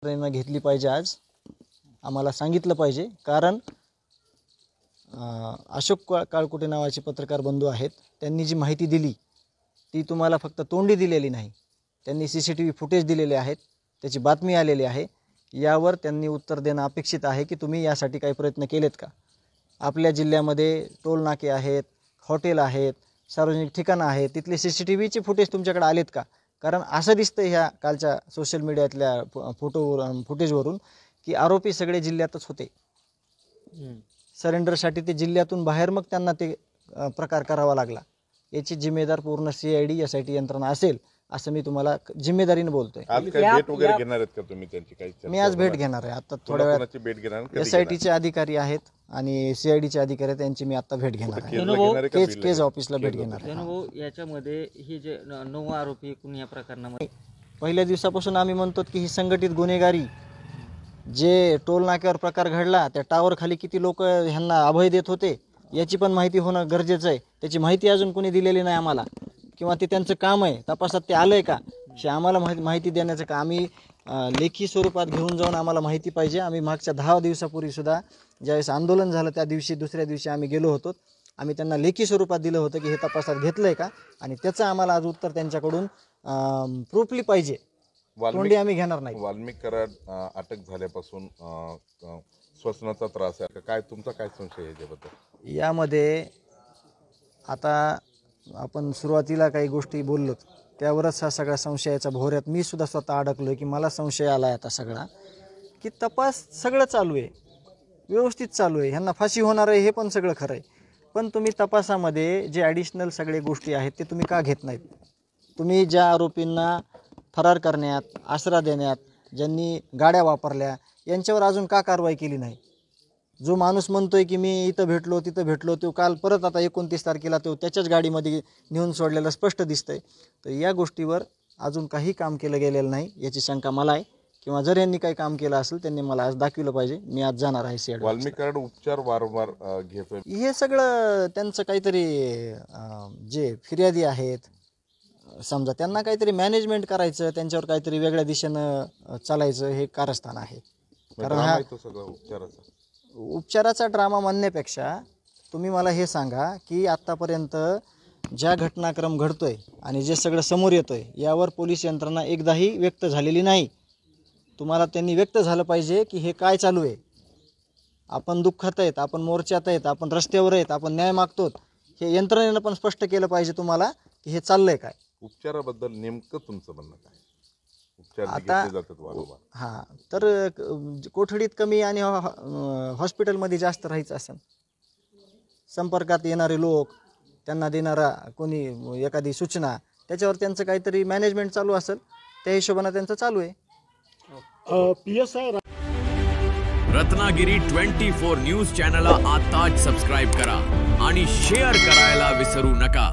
प्रेरणा घेतली पाहिजे। आज आम्हाला सांगितलं पाहिजे, कारण अशोक काळकुटे नावाचे पत्रकार बंधू आहेत, त्यांनी जी माहिती दिली ती तुम्हाला फक्त तोंडी दिलेली नाही, त्यांनी CCTV फुटेज दिलेले आहेत, त्याची बातमी आलेली आहे। यावर त्यांनी उत्तर देणं अपेक्षित आहे की तुम्ही यासाठी काही प्रयत्न केलेत का? आपल्या जिल्ह्यामध्ये टोल नाके आहेत, हॉटेल आहेत, सार्वजनिक ठिकाणं आहेत, तिथले CCTVचे फुटेज तुमच्याकडे आलेत का? कारण असं दिसतं ह्या कालच्या सोशल मीडियातल्या फुटेजवरून की आरोपी सगळे जिल्ह्यातच होते। सरेंडरसाठी ते जिल्ह्यातून बाहेर मग त्यांना ते प्रकार करावा लागला। याची जिम्मेदार पूर्ण CID SIT यंत्रणा असेल असं मी तुम्हाला जिम्मेदारीने बोलतोय। आज काय भेट वगैरे घेणार आहेत का तुम्ही त्यांची? काही मी आज भेट घेणार आहे। आता थोड्या वेळात भेट घेणार? SITचे अधिकारी आहेत आणि CIDचे अधिकारी आहेत, त्यांची मी आता भेट घेणार आहे। केज ऑफिसला भेट घेणार आहे। याच्यामध्ये हे जे 9 आरोपी एकूण या प्रकरणामध्ये पहिल्या दिवसापासून आम्ही म्हणतो की ही संघटित गुन्हेगारी, जे टोल नाक्यावर प्रकार घडला त्या टावर खाली किती लोक ह्यांना अभय देत होते याची पण माहिती होणं गरजेचं आहे। त्याची माहिती अजून कोणी दिलेली नाही आम्हाला, किंवा ते त्यांचं काम आहे तपासात ते आलंय का हे आम्हाला माहिती देण्याचं का आम्ही लेखी स्वरूपात घेऊन जाऊन आम्हाला माहिती पाहिजे। आम्ही मागच्या 10 दिवसापूर्वी सुद्धा ज्यावेळेस आंदोलन झालं त्या दिवशी दुसऱ्या दिवशी आम्ही गेलो होतो, आम्ही त्यांना लेखी स्वरूपात दिलं होतं की हे तपासात घेतलंय का, आणि त्याचं आम्हाला आज उत्तर त्यांच्याकडून प्रूफली पाहिजे, तोंडी आम्ही घेणार नाही। वाल्मिक कराड अटक झाल्यापासून श्वसनाचा त्रास आहे काय, तुमचा काय संशय आहे याबद्दल? यामध्ये आता आपण सुरुवातीला काही गोष्टी बोललो त्यावरच हा सगळा संशयाचा भोवऱ्यात मी सुद्धा स्वतः अडकलोय की मला संशय आलाय आता सगळा, की तपास सगळं चालू आहे, व्यवस्थित चालू आहे, ह्यांना फाशी होणार आहे हे पण सगळं खरं आहे, पण तुम्ही तपासामध्ये जे ॲडिशनल सगळे गोष्टी आहेत ते तुम्ही का घेत नाहीत? तुम्ही ज्या आरोपींना फरार करण्यात, आसरा देण्यात, ज्यांनी गाड्या वापरल्या यांच्यावर अजून का कारवाई केली नाही? जो माणूस म्हणतोय की मी इथं भेटलो तिथं भेटलो, तो काल परत आता 29 तारखेला तो त्याच्याच गाडीमध्ये नेऊन सोडलेलं स्पष्ट दिसतंय। तर या गोष्टीवर अजून काही काम केलं गेलेलं नाही याची शंका मला आहे, किंवा जर यांनी काही काम केलं असेल त्यांनी मला आज दाखवलं पाहिजे। मी आज जाणार आहे CID। वाल्मिक कराड उपचार वारंवार घेतोय, हे सगळं त्यांचं काहीतरी जे फिर्यादी आहेत समजा त्यांना काहीतरी मॅनेजमेंट करायचं, त्यांच्यावर काहीतरी वेगळ्या दिशेनं चालायचं हे कारस्थान आहे। कारण हा उपचाराचा ड्रामा म्हणण्यापेक्षा तुम्ही मला हे सांगा की आत्तापर्यंत ज्या घटनाक्रम घडतोय आणि जे सगळं समोर येतोय यावर पोलीस यंत्रणा एकदाही व्यक्त झालेली नाही। तुम्हाला त्यांनी व्यक्त झालं पाहिजे की हे काय चालू आहे, आपण दुःखात आहेत, आपण मोर्चात आहेत, आपण रस्त्यावर आहेत, आपण न्याय मागतो, हे यंत्रणेनं पण स्पष्ट केलं पाहिजे तुम्हाला की हे चाललंय काय। उपचाराबद्दल नेमकं तुमचं म्हणणं काय? आता हां, तर कोठडीत कमी आणि हॉस्पिटलमध्ये जास्त राहायचं असेल, संपर्कात येणारे लोक, त्यांना देणारा कोणी एखादी सूचना, त्याच्यावर त्यांचं काहीतरी मॅनेजमेंट चालू असेल, त्या हिशोबाने त्यांचं चालू आहे। PSI रत्नागिरी 24 न्यूज चॅनलला आताच सबस्क्राईब करा आणि शेअर करायला विसरू नका।